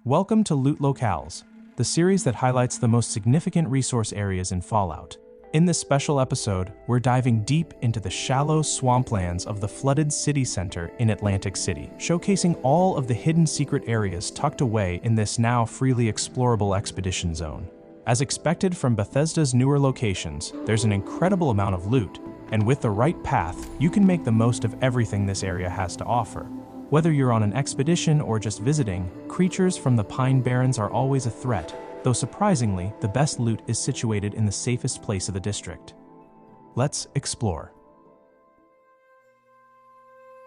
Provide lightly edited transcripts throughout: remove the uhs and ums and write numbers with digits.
Welcome to Loot Locales, the series that highlights the most significant resource areas in Fallout. In this special episode, we're diving deep into the shallow swamplands of the flooded city center in Atlantic City, showcasing all of the hidden secret areas tucked away in this now freely explorable expedition zone. As expected from Bethesda's newer locations, there's an incredible amount of loot, and with the right path, you can make the most of everything this area has to offer. Whether you're on an expedition or just visiting, creatures from the Pine Barrens are always a threat, though surprisingly, the best loot is situated in the safest place of the district. Let's explore.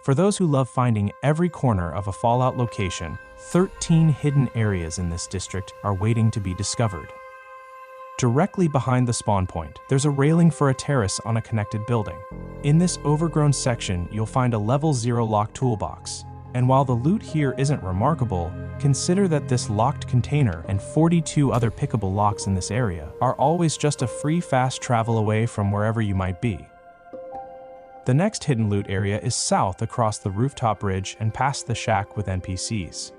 For those who love finding every corner of a Fallout location, 13 hidden areas in this district are waiting to be discovered. Directly behind the spawn point, there's a railing for a terrace on a connected building. In this overgrown section, you'll find a level 0 lock toolbox. And while the loot here isn't remarkable, consider that this locked container and 42 other pickable locks in this area are always just a free fast travel away from wherever you might be. The next hidden loot area is south across the rooftop bridge and past the shack with NPCs.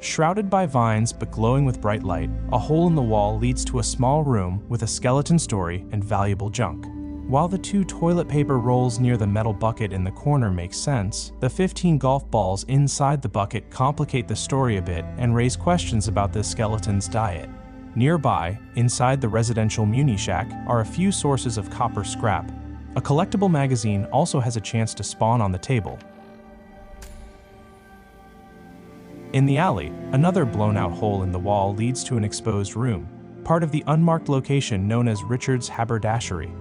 Shrouded by vines but glowing with bright light, a hole in the wall leads to a small room with a skeleton story and valuable junk. While the 2 toilet paper rolls near the metal bucket in the corner make sense, the 15 golf balls inside the bucket complicate the story a bit and raise questions about the skeleton's diet. Nearby, inside the residential Muni Shack, are a few sources of copper scrap. A collectible magazine also has a chance to spawn on the table. In the alley, another blown-out hole in the wall leads to an exposed room, part of the unmarked location known as Richard's Haberdashery.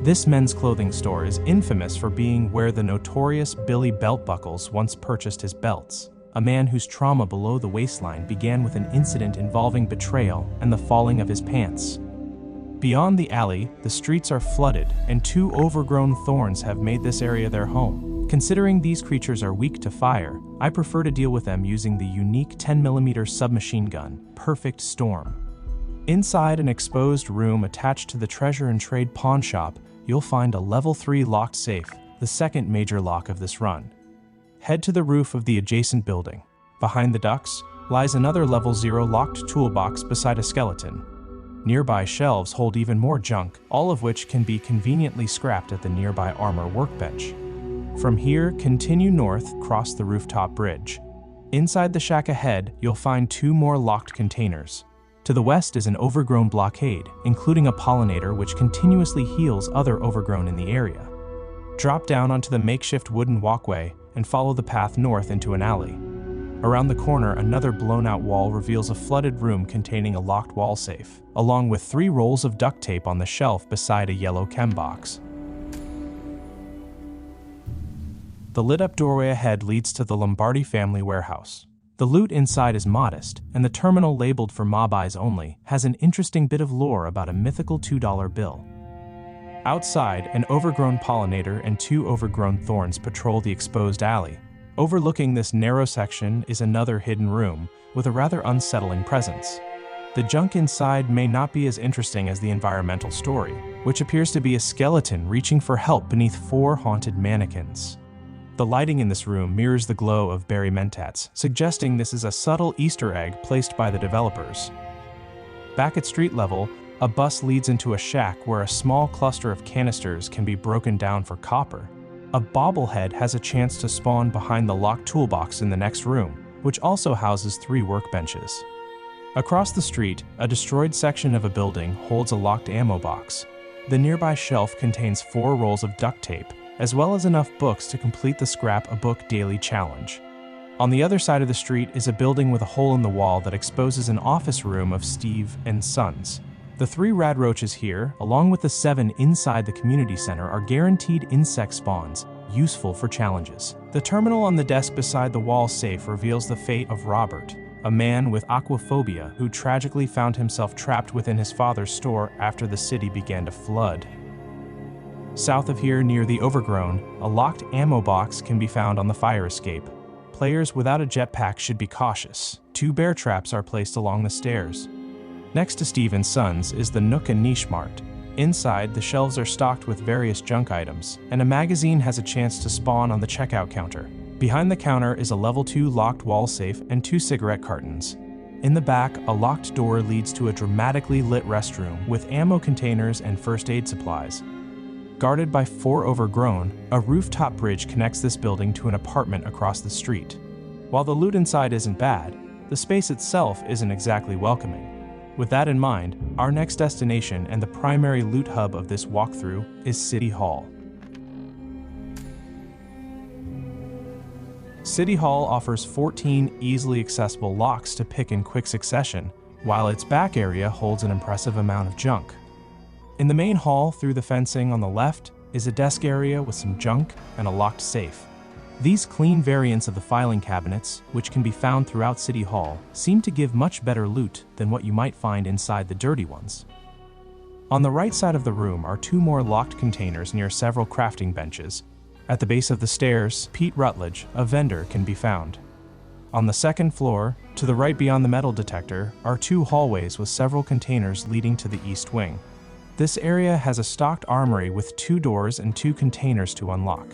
This men's clothing store is infamous for being where the notorious Billy Beltbuckles once purchased his belts, a man whose trauma below the waistline began with an incident involving betrayal and the falling of his pants. Beyond the alley, the streets are flooded, and 2 overgrown thorns have made this area their home. Considering these creatures are weak to fire, I prefer to deal with them using the unique 10mm submachine gun, Perfect Storm. Inside an exposed room attached to the treasure and trade pawn shop, you'll find a level 3 locked safe, the second major lock of this run. Head to the roof of the adjacent building. Behind the ducts lies another level 0 locked toolbox beside a skeleton. Nearby shelves hold even more junk, all of which can be conveniently scrapped at the nearby armor workbench. From here, continue north, cross the rooftop bridge. Inside the shack ahead, you'll find 2 more locked containers. To the west is an overgrown blockade, including a pollinator which continuously heals other overgrown in the area. Drop down onto the makeshift wooden walkway and follow the path north into an alley. Around the corner, another blown-out wall reveals a flooded room containing a locked wall safe, along with 3 rolls of duct tape on the shelf beside a yellow chem box. The lit-up doorway ahead leads to the Lombardi family warehouse. The loot inside is modest, and the terminal labeled for mob eyes only has an interesting bit of lore about a mythical $2 bill. Outside, an overgrown pollinator and 2 overgrown thorns patrol the exposed alley. Overlooking this narrow section is another hidden room with a rather unsettling presence. The junk inside may not be as interesting as the environmental story, which appears to be a skeleton reaching for help beneath 4 haunted mannequins. The lighting in this room mirrors the glow of berry mentats, suggesting this is a subtle Easter egg placed by the developers. Back at street level, a bus leads into a shack where a small cluster of canisters can be broken down for copper. A bobblehead has a chance to spawn behind the locked toolbox in the next room, which also houses 3 workbenches. Across the street, a destroyed section of a building holds a locked ammo box. The nearby shelf contains 4 rolls of duct tape, as well as enough books to complete the Scrap a Book Daily Challenge. On the other side of the street is a building with a hole in the wall that exposes an office room of Steve and Sons. The 3 rad roaches here, along with the 7 inside the community center, are guaranteed insect spawns, useful for challenges. The terminal on the desk beside the wall safe reveals the fate of Robert, a man with aquaphobia who tragically found himself trapped within his father's store after the city began to flood. South of here, near the overgrown, a locked ammo box can be found on the fire escape. Players without a jetpack should be cautious. 2 bear traps are placed along the stairs. Next to Steve and Sons is the Nook and Niche Mart. Inside, the shelves are stocked with various junk items, and a magazine has a chance to spawn on the checkout counter. Behind the counter is a level 2 locked wall safe and 2 cigarette cartons. In the back, a locked door leads to a dramatically lit restroom with ammo containers and first aid supplies. Guarded by 4 overgrown, a rooftop bridge connects this building to an apartment across the street. While the loot inside isn't bad, the space itself isn't exactly welcoming. With that in mind, our next destination and the primary loot hub of this walkthrough is City Hall. City Hall offers 14 easily accessible locks to pick in quick succession, while its back area holds an impressive amount of junk. In the main hall, through the fencing on the left, is a desk area with some junk and a locked safe. These clean variants of the filing cabinets, which can be found throughout City Hall, seem to give much better loot than what you might find inside the dirty ones. On the right side of the room are 2 more locked containers near several crafting benches. At the base of the stairs, Pete Rutledge, a vendor, can be found. On the second floor, to the right beyond the metal detector, are 2 hallways with several containers leading to the east wing. This area has a stocked armory with 2 doors and 2 containers to unlock.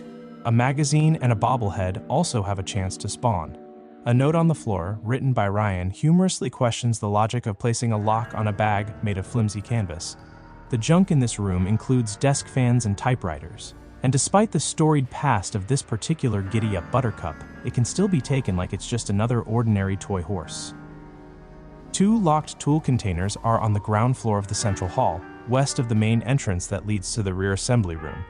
A magazine and a bobblehead also have a chance to spawn. A note on the floor, written by Ryan, humorously questions the logic of placing a lock on a bag made of flimsy canvas. The junk in this room includes desk fans and typewriters. And despite the storied past of this particular giddy-up buttercup, it can still be taken like it's just another ordinary toy horse. 2 locked tool containers are on the ground floor of the central hall, west of the main entrance that leads to the rear assembly room.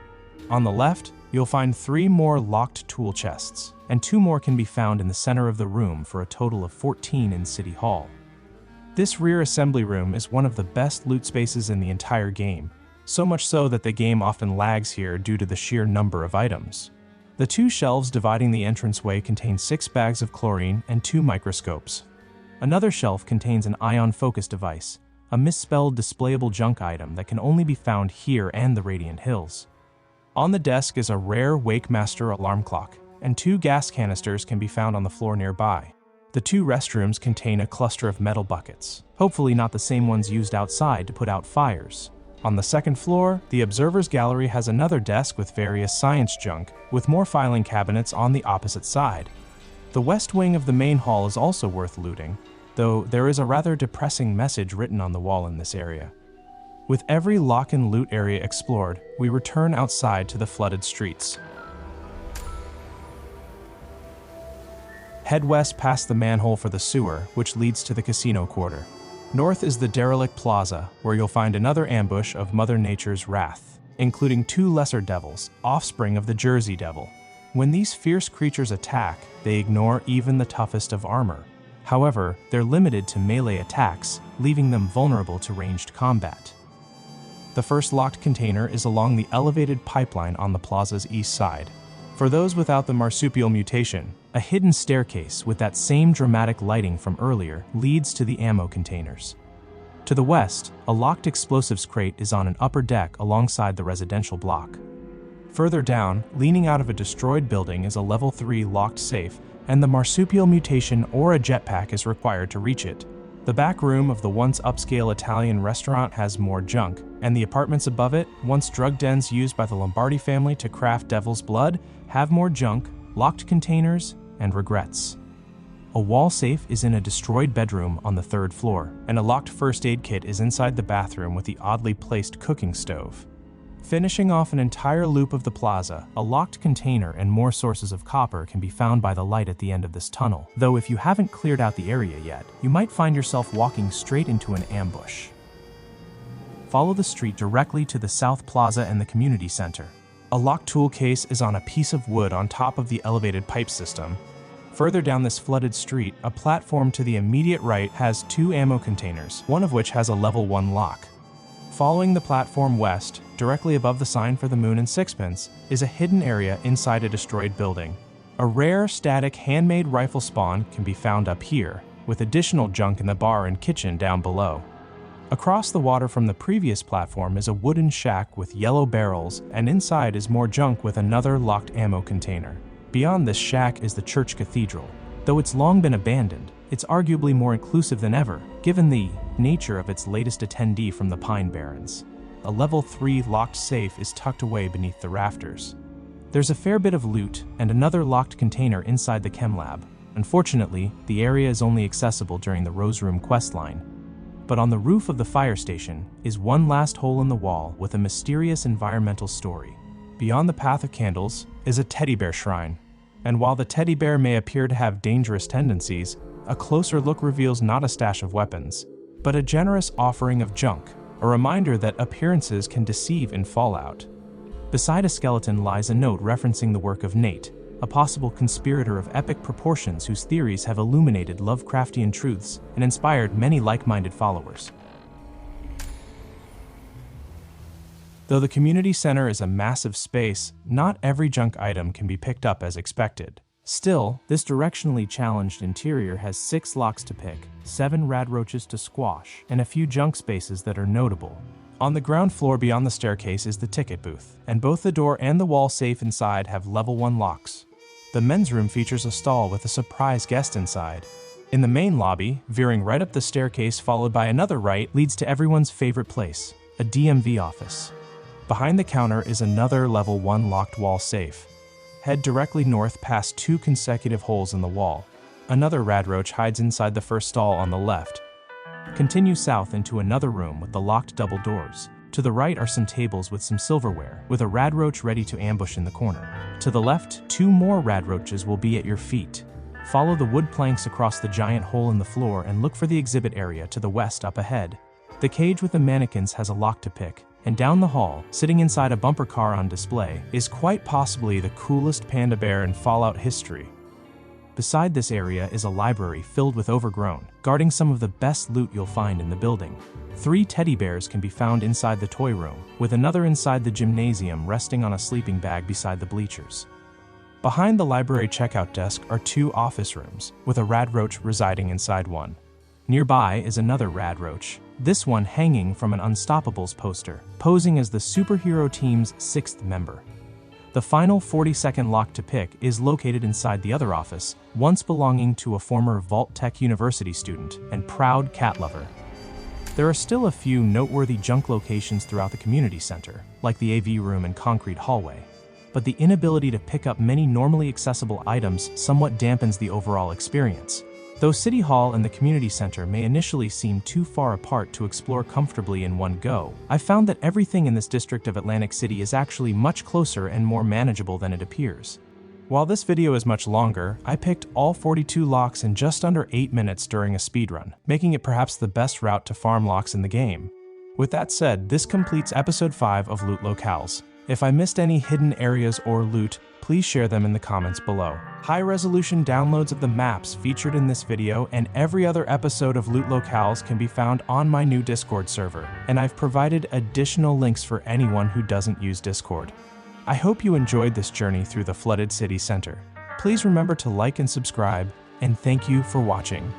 On the left, you'll find 3 more locked tool chests, and 2 more can be found in the center of the room for a total of 14 in City Hall. This rear assembly room is one of the best loot spaces in the entire game, so much so that the game often lags here due to the sheer number of items. The 2 shelves dividing the entranceway contain 6 bags of chlorine and 2 microscopes. Another shelf contains an ion focus device, a misspelled displayable junk item that can only be found here and the Radiant Hills. On the desk is a rare Wakemaster alarm clock, and 2 gas canisters can be found on the floor nearby. The 2 restrooms contain a cluster of metal buckets, hopefully not the same ones used outside to put out fires. On the second floor, the observer's gallery has another desk with various science junk, with more filing cabinets on the opposite side. The west wing of the main hall is also worth looting, though there is a rather depressing message written on the wall in this area. With every lock and loot area explored, we return outside to the flooded streets. Head west past the manhole for the sewer, which leads to the casino quarter. North is the derelict plaza, where you'll find another ambush of Mother Nature's wrath, including 2 lesser devils, offspring of the Jersey Devil. When these fierce creatures attack, they ignore even the toughest of armor. However, they're limited to melee attacks, leaving them vulnerable to ranged combat. The first locked container is along the elevated pipeline on the plaza's east side. For those without the marsupial mutation, a hidden staircase with that same dramatic lighting from earlier leads to the ammo containers. To the west, a locked explosives crate is on an upper deck alongside the residential block. Further down, leaning out of a destroyed building, is a level 3 locked safe, and the marsupial mutation or a jetpack is required to reach it. The back room of the once upscale Italian restaurant has more junk, and the apartments above it, once drug dens used by the Lombardi family to craft devil's blood, have more junk, locked containers, and regrets. A wall safe is in a destroyed bedroom on the 3rd floor, and a locked first aid kit is inside the bathroom with the oddly placed cooking stove. Finishing off an entire loop of the plaza, a locked container and more sources of copper can be found by the light at the end of this tunnel, though if you haven't cleared out the area yet, you might find yourself walking straight into an ambush. Follow the street directly to the South Plaza and the community center. A locked tool case is on a piece of wood on top of the elevated pipe system. Further down this flooded street, a platform to the immediate right has 2 ammo containers, one of which has a level 1 lock. Following the platform west, directly above the sign for the Moon and Sixpence, is a hidden area inside a destroyed building. A rare, static, handmade rifle spawn can be found up here, with additional junk in the bar and kitchen down below. Across the water from the previous platform is a wooden shack with yellow barrels, and inside is more junk with another locked ammo container. Beyond this shack is the church cathedral. Though it's long been abandoned, it's arguably more inclusive than ever, given the nature of its latest attendee from the Pine Barrens. A level 3 locked safe is tucked away beneath the rafters. There's a fair bit of loot and another locked container inside the chem lab. Unfortunately, the area is only accessible during the Rose Room questline. But on the roof of the fire station is one last hole in the wall with a mysterious environmental story. Beyond the Path of Candles is a teddy bear shrine. And while the teddy bear may appear to have dangerous tendencies, a closer look reveals not a stash of weapons, but a generous offering of junk, a reminder that appearances can deceive in Fallout. Beside a skeleton lies a note referencing the work of Nate, a possible conspirator of epic proportions whose theories have illuminated Lovecraftian truths and inspired many like-minded followers. Though the community center is a massive space, not every junk item can be picked up as expected. Still, this directionally challenged interior has 6 locks to pick, 7 radroaches to squash, and a few junk spaces that are notable. On the ground floor beyond the staircase is the ticket booth, and both the door and the wall safe inside have level 1 locks. The men's room features a stall with a surprise guest inside. In the main lobby, veering right up the staircase followed by another right, leads to everyone's favorite place, a DMV office. Behind the counter is another level 1 locked wall safe. Head directly north past 2 consecutive holes in the wall. Another radroach hides inside the first stall on the left. Continue south into another room with the locked double doors. To the right are some tables with some silverware, with a radroach ready to ambush in the corner. To the left, 2 more radroaches will be at your feet. Follow the wood planks across the giant hole in the floor and look for the exhibit area to the west up ahead. The cage with the mannequins has a lock to pick, and down the hall, sitting inside a bumper car on display, is quite possibly the coolest panda bear in Fallout history. Beside this area is a library filled with overgrown, guarding some of the best loot you'll find in the building. 3 teddy bears can be found inside the toy room, with another inside the gymnasium resting on a sleeping bag beside the bleachers. Behind the library checkout desk are 2 office rooms, with a radroach residing inside one. Nearby is another radroach, this one hanging from an Unstoppables poster, posing as the superhero team's 6th member. The final 40-second lock to pick is located inside the other office, once belonging to a former Vault Tech University student and proud cat lover. There are still a few noteworthy junk locations throughout the community center, like the AV room and concrete hallway, but the inability to pick up many normally accessible items somewhat dampens the overall experience. Though City Hall and the community center may initially seem too far apart to explore comfortably in one go, I've found that everything in this district of Atlantic City is actually much closer and more manageable than it appears. While this video is much longer, I picked all 42 locks in just under 8 minutes during a speedrun, making it perhaps the best route to farm locks in the game. With that said, this completes episode 5 of Loot Locales. If I missed any hidden areas or loot, please share them in the comments below. High-resolution downloads of the maps featured in this video and every other episode of Loot Locales can be found on my new Discord server, and I've provided additional links for anyone who doesn't use Discord. I hope you enjoyed this journey through the flooded city center. Please remember to like and subscribe, and thank you for watching.